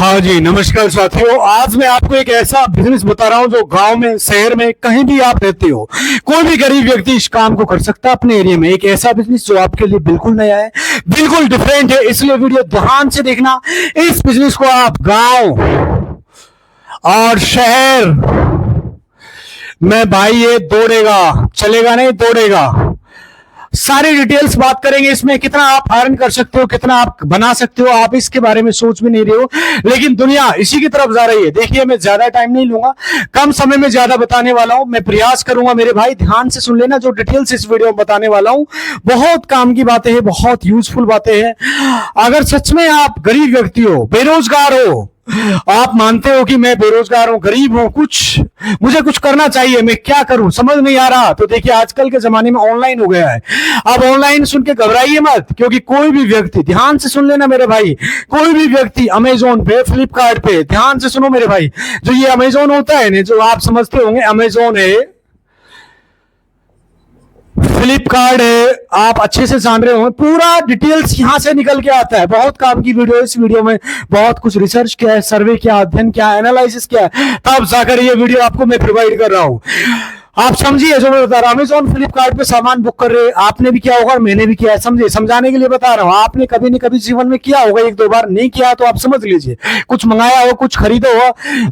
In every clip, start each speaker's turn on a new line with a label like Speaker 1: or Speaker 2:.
Speaker 1: हाँ जी, नमस्कार साथियों। आज मैं आपको एक ऐसा बिजनेस बता रहा हूँ जो गांव में, शहर में, कहीं भी आप रहते हो, कोई भी गरीब व्यक्ति इस काम को कर सकता है अपने एरिया में। एक ऐसा बिजनेस जो आपके लिए बिल्कुल नया है, बिल्कुल डिफरेंट है, इसलिए वीडियो ध्यान से देखना। इस बिजनेस को आप गांव और शहर में भाई ये दौड़ेगा, चलेगा नहीं, दौड़ेगा। सारी डिटेल्स बात करेंगे इसमें। कितना आप अर्न कर सकते हो, कितना आप बना सकते हो, आप इसके बारे में सोच भी नहीं रहे हो, लेकिन दुनिया इसी की तरफ जा रही है। देखिए, मैं ज्यादा टाइम नहीं लूंगा, कम समय में ज्यादा बताने वाला हूं। मैं प्रयास करूंगा, मेरे भाई ध्यान से सुन लेना। जो डिटेल्स इस वीडियो में बताने वाला हूं, बहुत काम की बातें हैं, बहुत यूजफुल बातें हैं। अगर सच में आप गरीब व्यक्ति हो, बेरोजगार हो, आप मानते हो कि मैं बेरोजगार हूं, गरीब हूं, मुझे कुछ करना चाहिए, मैं क्या करूं, समझ नहीं आ रहा, तो देखिए आजकल के जमाने में ऑनलाइन हो गया है। अब ऑनलाइन सुन के घबराइए मत, क्योंकि कोई भी व्यक्ति, ध्यान से सुन लेना मेरे भाई, कोई भी व्यक्ति अमेजोन पे, फ्लिपकार्ट पे, ध्यान से सुनो मेरे भाई, जो ये अमेजोन होता है ना, जो आप समझते होंगे अमेजोन है, फ्लिपकार्ट है, आप अच्छे से जान रहे हो, पूरा डिटेल्स यहां से निकल के आता है। बहुत काम की वीडियो, इस वीडियो में बहुत कुछ रिसर्च किया है, सर्वे किया, अध्ययन किया, एनालिसिस किया है, तब जाकर ये वीडियो आपको मैं प्रोवाइड कर रहा हूं। आप समझिए जो मैं बता रहा हूं। अमेजोन, फ्लिपकार्ट पे सामान बुक कर रहे, आपने भी किया होगा और मैंने भी किया है, समझिए, समझाने के लिए बता रहा हूं। आपने कभी न कभी जीवन में किया होगा, एक दो बार, नहीं किया तो आप समझ लीजिए। कुछ मंगाया हो, कुछ खरीदो हो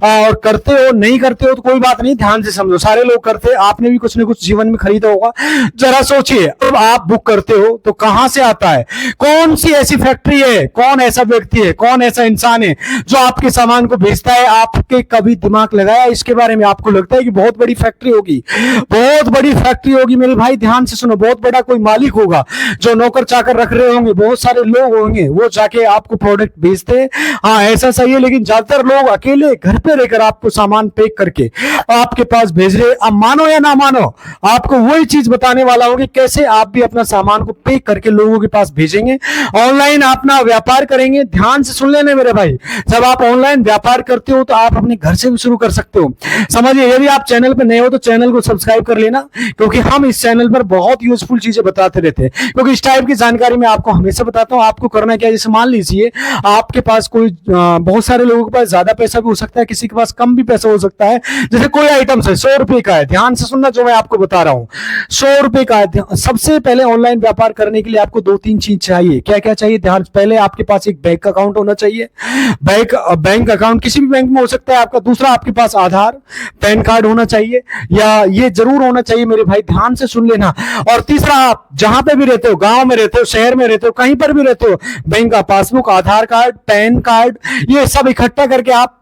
Speaker 1: और करते हो, नहीं करते हो तो कोई बात नहीं, ध्यान से समझो। सारे लोग करते हैं, आपने भी कुछ न कुछ जीवन में खरीदा होगा। जरा सोचिए, अब आप बुक करते हो तो कहां से आता है, कौन सी ऐसी फैक्ट्री है, कौन ऐसा व्यक्ति है, कौन ऐसा इंसान है जो आपके सामान को भेजता है। आपके कभी दिमाग लगाया इसके बारे में? आपको लगता है कि बहुत बड़ी फैक्ट्री होगी, बहुत बड़ी फैक्ट्री होगी मेरे भाई, ध्यान से सुनो। बहुत बड़ा कोई मालिक होगा जो नौकर चाकर रख रहे होंगे, बहुत सारे लोग होंगे, वो जाके आपको प्रोडक्ट भेजते हैं। हाँ, ऐसा सही है, लेकिन ज्यादातर लोग अकेले घर पे रहकर आपको सामान पैक करके आपके पास भेज रहे। अब मानो या ना मानो, आपको वही चीज बताने वाला हूं कि कैसे आप भी अपना सामान को पैक करके लोगों के पास भेजेंगे, ऑनलाइन अपना व्यापार करेंगे। ध्यान से सुन लेने मेरे भाई, जब आप ऑनलाइन व्यापार करते हो तो आप अपने घर से भी शुरू कर सकते हो। समझिए, यदि आप चैनल पर नए हो तो चैनल को सब्सक्राइब कर लेना, क्योंकि हम इस चैनल पर बहुत यूजफुल चीजें बताते रहते हैं, क्योंकि इस टाइप की जानकारी मैं आपको हमेशा बताता हूं। आपको करना क्या है, जैसे मान लीजिए आपके पास कोई, बहुत सारे लोगों के पास ज्यादा पैसा भी हो सकता है, किसी के पास कम भी पैसा हो सकता है। जैसे कोई आइटम है 100 रुपए का है, ध्यान से सुनना जो मैं आपको बता रहा हूं, 100 रुपए का है। सबसे पहले ऑनलाइन व्यापार करने के लिए आपको दो तीन चीज चाहिए। क्या क्या चाहिए? ध्यान, पहले आपके पास एक बैंक अकाउंट होना चाहिए। बैंक अकाउंट किसी भी बैंक में हो सकता है आपका। दूसरा, आपके पास आधार, पैन कार्ड होना चाहिए, या ये जरूर होना चाहिए मेरे भाई, ध्यान से सुन लेना। और तीसरा, आप जहां पे भी रहते हो, गांव में रहते हो, शहर में रहते हो, कहीं पर भी रहते हो, बैंक का पासबुक, आधार कार्ड, पैन कार्ड, ये सब इकट्ठा करके आप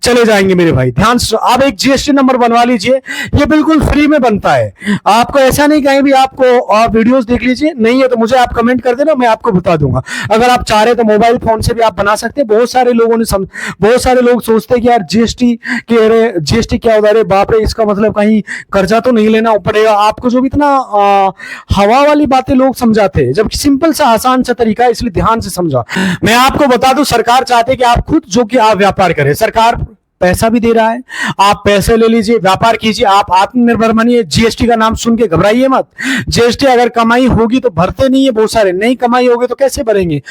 Speaker 1: चले जाएंगे मेरे भाई। ध्यान से आप एक जीएसटी नंबर बनवा लीजिए, ये बिल्कुल फ्री में बनता है। आपको ऐसा नहीं कहीं भी आपको वीडियोस देख लीजिए, नहीं है तो मुझे आप कमेंट कर देना, मैं आपको बता दूंगा। अगर आप चाह रहे तो मोबाइल फोन से भी आप बना सकते हैं। बहुत सारे लोग सोचते हैं कि यार जीएसटी क्या होता है, बाप रे, इसका मतलब कहीं कर्जा तो नहीं लेना पड़ेगा। आपको जो भी इतना हवा वाली बातें लोग समझाते हैं, जबकि सिंपल सा आसान सा तरीका है, इसलिए ध्यान से समझा। मैं आपको बता दूं, सरकार चाहती है कि आप खुद जो कि आप व्यापार करें। सरकार पैसा भी दे रहा है, आप पैसे ले लीजिए, व्यापार कीजिए, आप आत्मनिर्भर बनिए। जीएसटी का नाम सुन के घबराइए मत। जीएसटी अगर कमाई होगी तो भरते नहीं है बहुत सारे, नहीं कमाई होगी तो कैसे भरेंगे?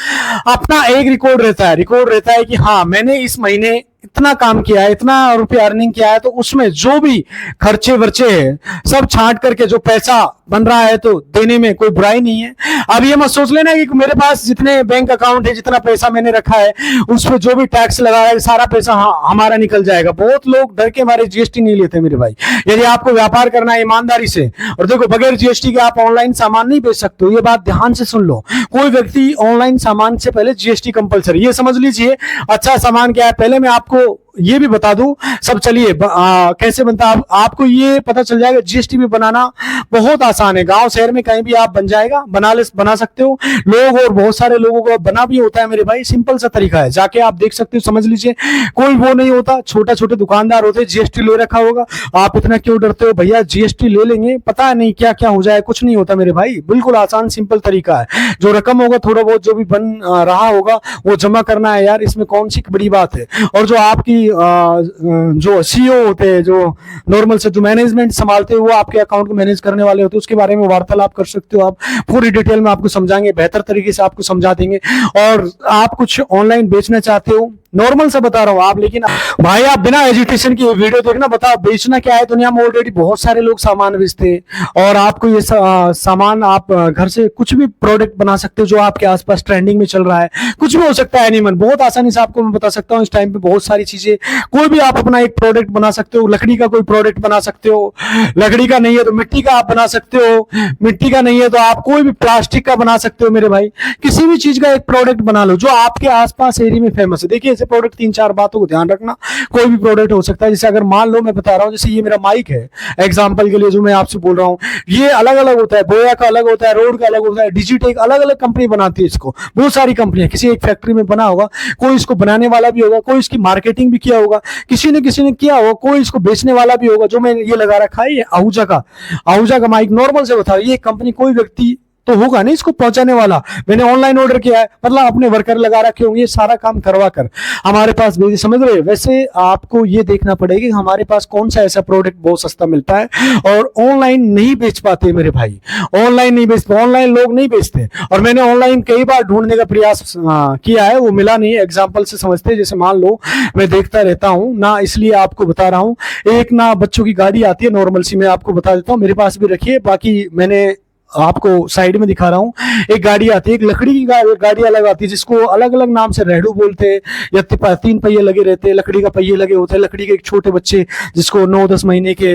Speaker 1: अपना एक रिकॉर्ड रहता है कि हाँ, मैंने इस महीने इतना काम किया है, इतना रुपया अर्निंग किया है, तो उसमें जो भी खर्चे वर्चे है सब छांट करके जो पैसा बन रहा है तो देने में कोई बुराई नहीं है। अब ये मत सोच लेना कि मेरे पास जितने बैंक अकाउंट है, जितना पैसा मैंने रखा है, उस पर जो भी टैक्स लगा है सारा पैसा हमारा निकल जाएगा। बहुत लोग डर के मारे जीएसटी नहीं लेते मेरे भाई। यदि आपको व्यापार करना है ईमानदारी से, और देखो, बगैर जीएसटी के आप ऑनलाइन सामान नहीं बेच सकते हो, ये बात ध्यान से सुन लो। कोई व्यक्ति ऑनलाइन सामान से पहले जीएसटी कंपलसरी, ये समझ लीजिए। अच्छा सामान क्या है, पहले मैं आपको ये भी बता दूं, सब चलिए कैसे बनता है आपको ये पता चल जाएगा। जीएसटी भी बनाना बहुत आसान है, गांव शहर में कहीं भी आप बना सकते हो। लोग, और बहुत सारे लोगों को बना भी होता है मेरे भाई। सिंपल सा तरीका है, जाके आप देख सकते हो, समझ लीजिए। कोई वो नहीं होता, छोटे दुकानदार होते, जीएसटी ले रखा होगा। आप इतना क्यों डरते हो भैया, जीएसटी ले लेंगे, पता नहीं क्या क्या हो जाए, कुछ नहीं होता मेरे भाई। बिल्कुल आसान सिंपल तरीका है। जो रकम होगा, थोड़ा बहुत जो भी बन रहा होगा वो जमा करना है यार, इसमें कौन सी बड़ी बात है। और जो आपकी जो सीईओ होते हैं, जो नॉर्मल से जो मैनेजमेंट संभालते हैं, वो आपके अकाउंट को मैनेज करने वाले होते हैं, उसके बारे में वार्तालाप कर सकते हो। आप पूरी डिटेल में आपको समझाएंगे, बेहतर तरीके से आपको समझा देंगे। और आप कुछ ऑनलाइन बेचना चाहते हो नॉर्मल सा बता रहा हूँ आप, लेकिन भाई आप बिना एजुकेशन की वीडियो देखना, बताओ बेचना क्या है। दुनिया में ऑलरेडी बहुत सारे लोग सामान बेचते हैं, और आपको ये सामान आप घर से कुछ भी प्रोडक्ट बना सकते हो जो आपके आसपास ट्रेंडिंग में चल रहा है, कुछ भी हो सकता है एनिमल। बहुत आसानी से आपको मैं बता सकता हूँ, इस टाइम पे बहुत सारी चीजें, कोई भी आप अपना एक प्रोडक्ट बना सकते हो। लकड़ी का कोई प्रोडक्ट बना सकते हो, लकड़ी का नहीं है तो मिट्टी का आप बना सकते हो, मिट्टी का नहीं है तो आप कोई भी प्लास्टिक का बना सकते हो मेरे भाई। किसी भी चीज का एक प्रोडक्ट बना लो जो आपके आसपास एरिया में फेमस है। देखिए ऐसे प्रोडक्ट 3-4 बातों को ध्यान रखना, कोई भी प्रोडक्ट हो सकता है। जैसे अगर मान लो मैं बता रहा हूँ, जैसे ये मेरा माइक है एग्जांपल के लिए जो मैं आपसे बोल रहा हूँ, ये अलग अलग होता है, बोया का अलग होता है, रोड का अलग होता है, डिजिटेक अलग अलग कंपनी बनाती है इसको। बहुत सारी कंपनियां, किसी एक फैक्ट्री में बना होगा, कोई इसको बनाने वाला भी होगा, कोई इसकी मार्केटिंग भी किया होगा, किसी ने किया होगा, कोई इसको बेचने वाला भी होगा। जो मैं ये लगा रखा है ये आहूजा का माइक, नॉर्मल से बता, ये कंपनी कोई व्यक्ति तो होगा नहीं इसको पहुंचाने वाला, मैंने ऑनलाइन ऑर्डर किया है, मतलब अपने वर्कर लगा रखे होंगे, ये सारा काम करवा कर हमारे पास भेजे, समझ रहे। वैसे आपको ये देखना पड़ेगा कि हमारे पास कौन सा ऐसा प्रोडक्ट बहुत सस्ता मिलता है और ऑनलाइन नहीं बेच पाते मेरे भाई, ऑनलाइन नहीं बेचते, ऑनलाइन लोग नहीं बेचते। और मैंने ऑनलाइन कई बार ढूंढने का प्रयास किया है, वो मिला नहीं। एग्जाम्पल से समझते, जैसे मान लो मैं देखता रहता हूँ ना, इसलिए आपको बता रहा हूँ। एक ना बच्चों की गाड़ी आती है नॉर्मल सी, मैं आपको बता देता हूँ, मेरे पास भी रखी है, बाकी मैंने आपको साइड में दिखा रहा हूँ। एक गाड़ी आती है, एक लकड़ी की गाड़ी अलग आती है, जिसको अलग अलग नाम से रेडू बोलते हैं, या 3 पहिए लगे रहते हैं, लकड़ी का पहिए लगे होते हैं। लकड़ी के एक छोटे बच्चे जिसको 9-10 महीने के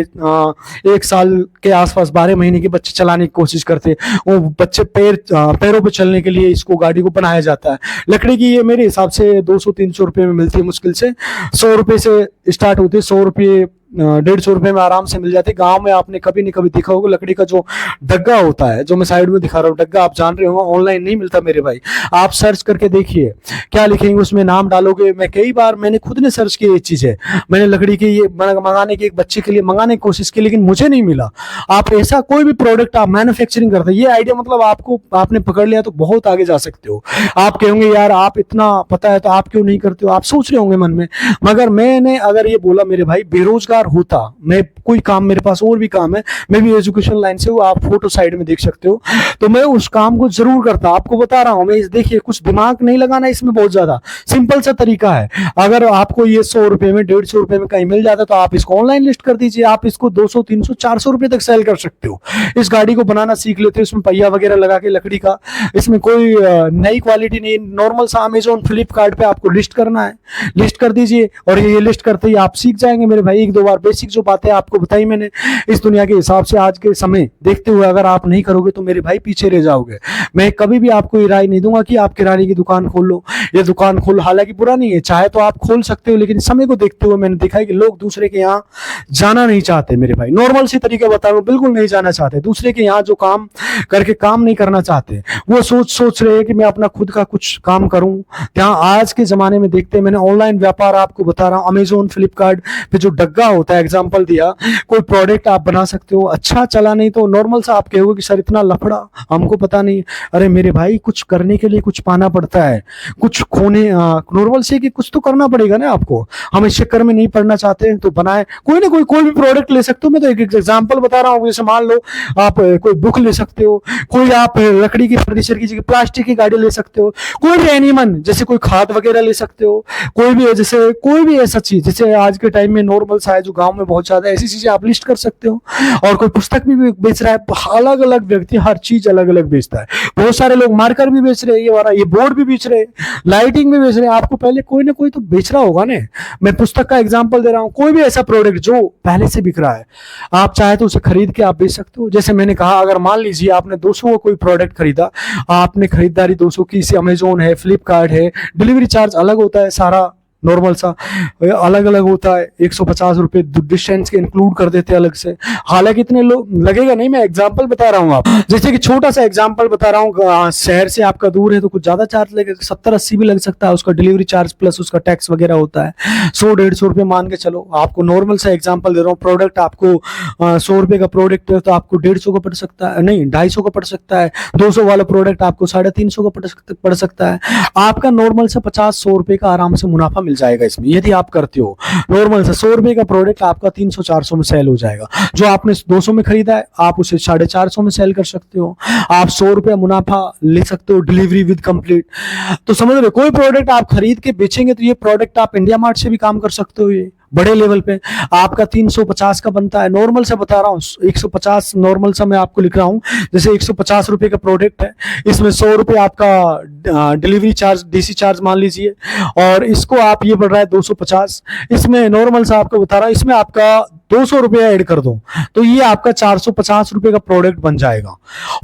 Speaker 1: 1 साल के आसपास 12 महीने के बच्चे चलाने की कोशिश करते हैं, वो बच्चे पैरों पे चलने के लिए इसको गाड़ी को बनाया जाता है। लकड़ी की ये मेरे हिसाब से 200-300 रुपये में मिलती है, मुश्किल से 100 रुपये से स्टार्ट होती है, 100 रुपये 150 रुपये में आराम से मिल जाती है। गांव में आपने कभी नहीं कभी देखा होगा, लकड़ी का जो डग्गा होता है, जो मैं साइड में दिखा रहा हूँ डग्गा, आप जान रहे होंगे, ऑनलाइन नहीं मिलता मेरे भाई। आप सर्च करके देखिए क्या लिखेंगे उसमें, नाम डालोगे। मैं कई बार मैंने खुद ने सर्च की ये चीज है, मैंने लकड़ी की ये मंगाने की, एक बच्चे के लिए मंगाने की कोशिश की, लेकिन मुझे नहीं मिला। आप ऐसा कोई भी प्रोडक्ट आप मैन्युफैक्चरिंग करते हैं, ये आइडिया मतलब आपने पकड़ लिया तो बहुत आगे जा सकते हो। आप कहोगे यार आप इतना पता है तो आप क्यों नहीं करते हो, आप सोच रहे होंगे मन में। मगर मैंने अगर ये बोला मेरे भाई, बेरोजगार होता मैं, कोई काम मेरे पास और भी काम है, मैं भी एजुकेशन लाइन से हूँ, आप फोटो साइड में देख सकते हो, तो मैं उस काम को जरूर करता। आपको बता रहा हूं मैं, देखिए कुछ दिमाग नहीं लगाना इसमें, बहुत ज्यादा सिंपल सा तरीका है। अगर आपको ये 100 रुपए में 150 रुपए में कहीं मिल जाता है तो आप इसको ऑनलाइन लिस्ट कर दीजिए, आप इसको 200 300 400 रुपए तक सेल कर सकते हो। इस गाड़ी को बनाना सीख लेते हो, इसमें पहिया वगैरह लगा के लकड़ी का, इसमें कोई नई क्वालिटी नहीं, नॉर्मल सा अमेजोन फ्लिपकार्ट पे आपको लिस्ट करना है, लिस्ट कर दीजिए, और ये लिस्ट करते ही आप सीख जाएंगे मेरे भाई। 1-2 बार बेसिक जो बातें आपको बताई मैंने, इस दुनिया के हिसाब से आज के समय देखते हुए अगर आप नहीं करोगे तो मेरे भाई पीछे रह जाओगे। मैं कभी भी आपको ये राय नहीं दूंगा कि आप किराने की दुकान खोल लो, ये दुकान खोल, हालांकि बुरा नहीं है, चाहे तो आप खोल सकते हो, लेकिन समय को देखते हुए मैंने देखा है कि लोग दूसरे के यहाँ जाना नहीं चाहते मेरे भाई। नॉर्मल सी तरीका बता रहा हूं, बिल्कुल नहीं जाना चाहते दूसरे के यहाँ, जो काम करके काम नहीं करना चाहते, वो सोच रहे हैं कि मैं अपना खुद का कुछ काम करूं। यहाँ आज के जमाने में देखते हैं, मैंने ऑनलाइन व्यापार आपको बता रहा हूं, अमेजोन फ्लिपकार्ट पे जो डग्गा होता है, एग्जाम्पल दिया, कोई प्रोडक्ट आप बना सकते हो, अच्छा चला नहीं तो नॉर्मल सा आप कहोगे कि सर इतना लफड़ा हमको पता नहीं। अरे मेरे भाई कुछ करने के लिए कुछ पाना पड़ता है, कुछ खोने, नॉर्मल से कि कुछ तो करना पड़ेगा ना आपको। हम इस चक्कर में नहीं पढ़ना चाहते तो बनाए, कोई ना कोई भी प्रोडक्ट ले सकते हो। मैं तो एक एग्जांपल बता रहा हूँ, जैसे मान लो आप कोई बुक ले सकते हो, कोई आप लकड़ी की फर्नीचर की जगह प्लास्टिक की गाड़ी ले सकते हो, कोई भी एनिमल जैसे कोई खाद वगैरह ले सकते हो, कोई भी जैसे कोई भी ऐसा चीज जैसे आज के टाइम में नॉर्मल सा है जो गांव में बहुत ज्यादा, ऐसी चीजें आप लिस्ट कर सकते हो। और कोई पुस्तक भी बेच रहा है, अलग अलग व्यक्ति हर चीज अलग अलग बेचता है। बहुत सारे लोग मार्कर भी बेच रहे हैं, ये वाला ये बोर्ड भी बेच रहे हैं, लाइटिंग भी बेच रहे हैं। आपको पहले कोई ना कोई तो बेच रहा होगा ना। मैं पुस्तक का एग्जांपल दे रहा हूं, कोई भी ऐसा प्रोडक्ट जो पहले से बिक रहा है, आप चाहे तो उसे खरीद के आप बेच सकते हो। जैसे मैंने कहा, अगर मान लीजिए आपने 200 का कोई प्रोडक्ट खरीदा, आपने खरीदारी 200 की, इसे अमेजोन है, फ्लिपकार्ट है, डिलीवरी चार्ज अलग होता है, सारा नॉर्मल सा अलग अलग होता है, 150 रुपए डिस्टेंस के इंक्लूड कर देते हैं अलग से। हालांकि इतने लोग लगेगा नहीं, मैं एग्जांपल बता रहा हूँ आप, जैसे कि छोटा सा एग्जांपल बता रहा हूँ, शहर से आपका दूर है तो कुछ ज्यादा चार्ज लगेगा, 70-80 भी लग सकता है, उसका डिलीवरी चार्ज प्लस उसका टैक्स वगैरह होता है, 100-150 रुपये मान के चलो। आपको नॉर्मल सा एग्जाम्पल दे रहा हूँ, प्रोडक्ट आपको 100 रुपये का प्रोडक्ट है तो आपको 150 का पड़ सकता है, नहीं 250 का पड़ सकता है। 200 वाला प्रोडक्ट आपको 350 का पड़ सकता है। आपका नॉर्मल सा 50-100 रुपये का आराम से मुनाफा मिल जाएगा इसमें यदि आप करते हो। नॉर्मल से 100 रुपए का प्रोडक्ट आपका 300-400 में सेल हो जाएगा। जो आपने 200 में खरीदा है आप उसे 450 में सेल कर सकते हो। आप 100 रुपया मुनाफा ले सकते हो, डिलीवरी विद कंप्लीट। तो समझ रहे हो, कोई प्रोडक्ट आप खरीद के बेचेंगे तो ये प्रोडक्ट आप इंडिया मार्ट से भी काम कर सकते हो। ये बड़े लेवल पे आपका 350 का बनता है। नॉर्मल से बता रहा हूँ 150 नॉर्मल सा मैं आपको लिख रहा हूँ। जैसे 150 रुपए का प्रोडक्ट है, इसमें 100 रुपए आपका डिलीवरी चार्ज, डीसी चार्ज मान लीजिए, और इसको आप ये बढ़ रहा है 250। इसमें नॉर्मल सा आपको बता रहा हूँ, इसमें आपका 200 रुपया ऐड कर दो तो ये आपका 450 रुपए का प्रोडक्ट बन जाएगा।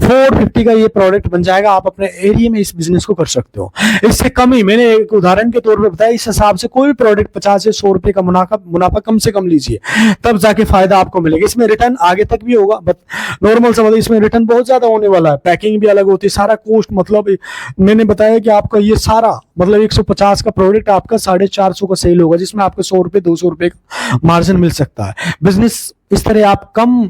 Speaker 1: 450 का ये प्रोडक्ट बन जाएगा। आप अपने एरिया में इस बिजनेस को कर सकते हो। इससे कम ही, मैंने एक उदाहरण के तौर पे बताया, इस हिसाब से कोई भी प्रोडक्ट 50 से 100 रुपए का मुनाफा कम से कम लीजिए, तब जाके फायदा आपको मिलेगा। इसमें रिटर्न आगे तक भी होगा, बट नॉर्मल समझ, इसमें रिटर्न बहुत ज्यादा होने वाला है। पैकिंग भी अलग होती है, सारा कॉस्ट, मतलब मैंने बताया कि आपका ये सारा मतलब 150 का प्रोडक्ट आपका 450 का सेल होगा, जिसमें आपको 100 रुपए 200 रुपए का मार्जिन मिल सकता है। बिजनेस इस तरह आप कम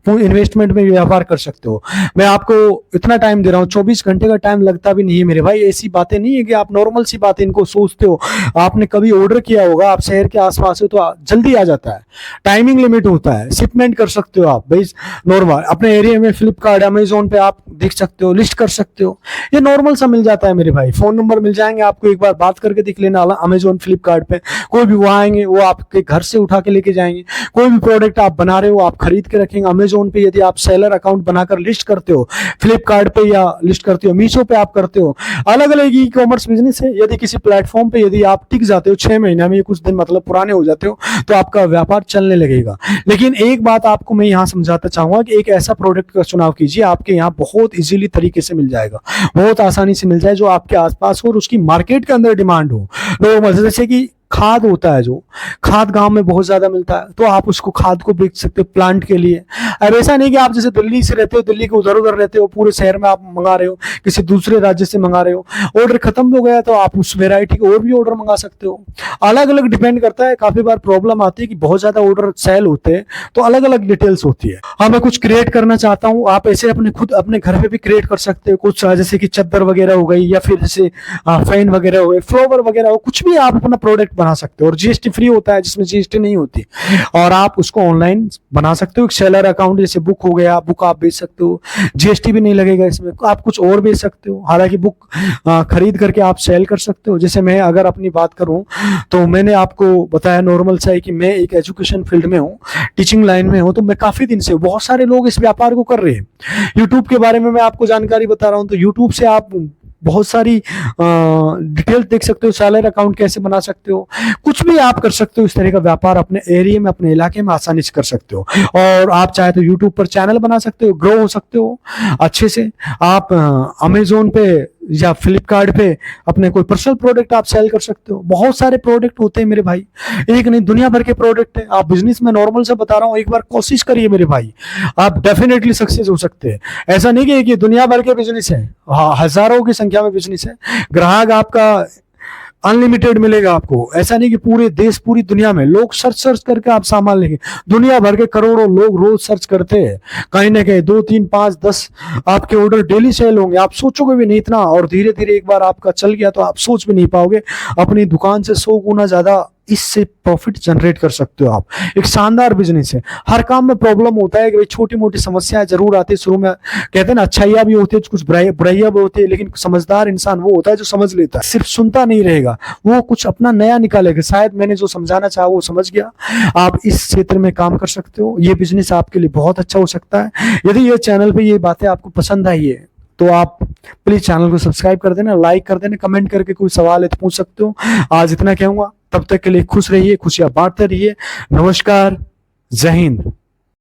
Speaker 1: इन्वेस्टमेंट में व्यापार कर सकते हो। मैं आपको इतना टाइम दे रहा हूँ, 24 घंटे का टाइम लगता भी नहीं है मेरे भाई। ऐसी बातें नहीं है कि आप नॉर्मल सी बातें इनको सोचते हो। आपने कभी ऑर्डर किया होगा, आप शहर के आसपास हो तो जल्दी आ जाता है। टाइमिंग लिमिट होता है, शिपमेंट कर सकते हो आप भाई। नॉर्मल अपने एरिया में फ्लिपकार्ट, अमेजोन पे आप देख सकते हो, लिस्ट कर सकते हो। ये नॉर्मल सा मिल जाता है मेरे भाई। फोन नंबर मिल जाएंगे आपको, एक बार बात करके देख लेना। अमेजोन, फ्लिपकार्ट पे कोई भी वो आएंगे, वो आपके घर से उठा के लेके जाएंगे। कोई भी प्रोडक्ट आप बना रहे हो, आप खरीद के रखेंगे। अमेजोन पे यदि आप सेलर अकाउंट बनाकर लिस्ट करते हो, फ्लिपकार्ट पे या लिस्ट करते हो, मीशो पे आप करते हो, अलग अलग ई कॉमर्स बिजनेस है। यदि किसी प्लेटफॉर्म पे यदि आप टिक जाते हो 6 महीने में, कुछ दिन मतलब पुराने हो जाते हो, तो आपका व्यापार चलने लगेगा। लेकिन एक बात आपको मैं यहाँ समझाता चाहूंगा कि एक ऐसा प्रोडक्ट का चुनाव कीजिए, आपके यहाँ बहुत इजीली तरीके से मिल जाएगा, बहुत आसानी से मिल जाए, जो आपके आसपास हो और उसकी मार्केट के अंदर डिमांड हो। नॉर्मल जैसे कि खाद होता है, जो खाद गांव में बहुत ज्यादा मिलता है, तो आप उसको खाद को बेच सकते हो प्लांट के लिए। अब ऐसा नहीं कि आप जैसे दिल्ली से रहते हो, दिल्ली के उधर उधर रहते हो, पूरे शहर में आप मंगा रहे हो, किसी दूसरे राज्य से मंगा रहे हो, ऑर्डर खत्म हो गया तो आप उस वेराइटी के और भी ऑर्डर मंगा सकते हो। अलग अलग डिपेंड करता है। काफी बार प्रॉब्लम आती है कि बहुत ज्यादा ऑर्डर सेल होते हैं, तो अलग अलग डिटेल्स होती है। हाँ, मैं कुछ क्रिएट करना चाहता हूँ, आप ऐसे अपने खुद अपने घर पे भी क्रिएट कर सकते हो। कुछ जैसे कि चादर वगैरह हो गई, या फिर जैसे फैन वगैरह हो गए, फ्लावर वगैरह हो, कुछ भी आप अपना प्रोडक्ट बना सकते हो। और जीएसटी फ्री होता है, जिसमें जीएसटी नहीं होती, और आप उसको ऑनलाइन बना सकते हो। एक सेलर अकाउंट जैसे बुक हो गया, बुक आप बेच सकते हो, जीएसटी भी नहीं लगेगा इसमें। आप कुछ और बेच सकते हो, हालांकि बुक खरीद करके आप सेल कर सकते हो। जैसे मैं अगर अपनी बात करूं तो मैंने आपको बताया नॉर्मल सा है कि मैं एक एजुकेशन फील्ड में हूं, टीचिंग लाइन में हूं, तो मैं काफी दिन से, बहुत सारे लोग इस व्यापार को कर रहे हैं। यूट्यूब के बारे में मैं आपको जानकारी बता रहा हूं, तो यूट्यूब से आप बहुत सारी डिटेल देख सकते हो, सेलर अकाउंट कैसे बना सकते हो, कुछ भी आप कर सकते हो। इस तरह का व्यापार अपने एरिया में, अपने इलाके में आसानी से कर सकते हो। और आप चाहे तो यूट्यूब पर चैनल बना सकते हो, ग्रो हो सकते हो अच्छे से। आप अमेजोन पे या फ्लिपकार्ट पे अपने कोई पर्सनल प्रोडक्ट आप सेल कर सकते हो। बहुत सारे प्रोडक्ट होते हैं मेरे भाई, एक नहीं दुनिया भर के प्रोडक्ट है। आप बिजनेस में नॉर्मल से बता रहा हूँ, एक बार कोशिश करिए मेरे भाई, आप डेफिनेटली सक्सेस हो सकते हैं। ऐसा नहीं कि दुनिया भर के बिजनेस है, हजारों की संख्या में बिजनेस है। ग्राहक आपका अनलिमिटेड मिलेगा आपको। ऐसा नहीं कि पूरे देश, पूरी दुनिया में लोग सर्च करके आप सामान लेंगे। दुनिया भर के करोड़ों लोग रोज सर्च करते हैं, कहीं ना कहीं 2, 3, 5, 10 आपके ऑर्डर डेली सेल होंगे। आप सोचोगे भी नहीं इतना, और धीरे धीरे एक बार आपका चल गया तो आप सोच भी नहीं पाओगे। अपनी दुकान से 100 गुना ज्यादा इससे प्रॉफिट जनरेट कर सकते हो आप। एक शानदार बिजनेस है। हर काम में प्रॉब्लम होता है कि छोटी मोटी समस्याएं जरूर आती है शुरू में। कहते हैं ना, अच्छाइयां भी होती है, कुछ बुराइयां भी होती है, लेकिन समझदार इंसान वो होता है जो समझ लेता है, सिर्फ सुनता नहीं रहेगा, वो कुछ अपना नया निकालेगा। शायद मैंने जो समझाना चाहा वो समझ गया। आप इस क्षेत्र में काम कर सकते हो, ये बिजनेस आपके लिए बहुत अच्छा हो सकता है। यदि ये चैनल पे ये बातें आपको पसंद आई है तो आप प्लीज चैनल को सब्सक्राइब कर देना, लाइक कर देना, कमेंट करके कोई सवाल है तो पूछ सकते हो। आज इतना कहूंगा, तब तक के लिए खुश रहिए, खुशियां बांटते रहिए। नमस्कार, जय हिंद।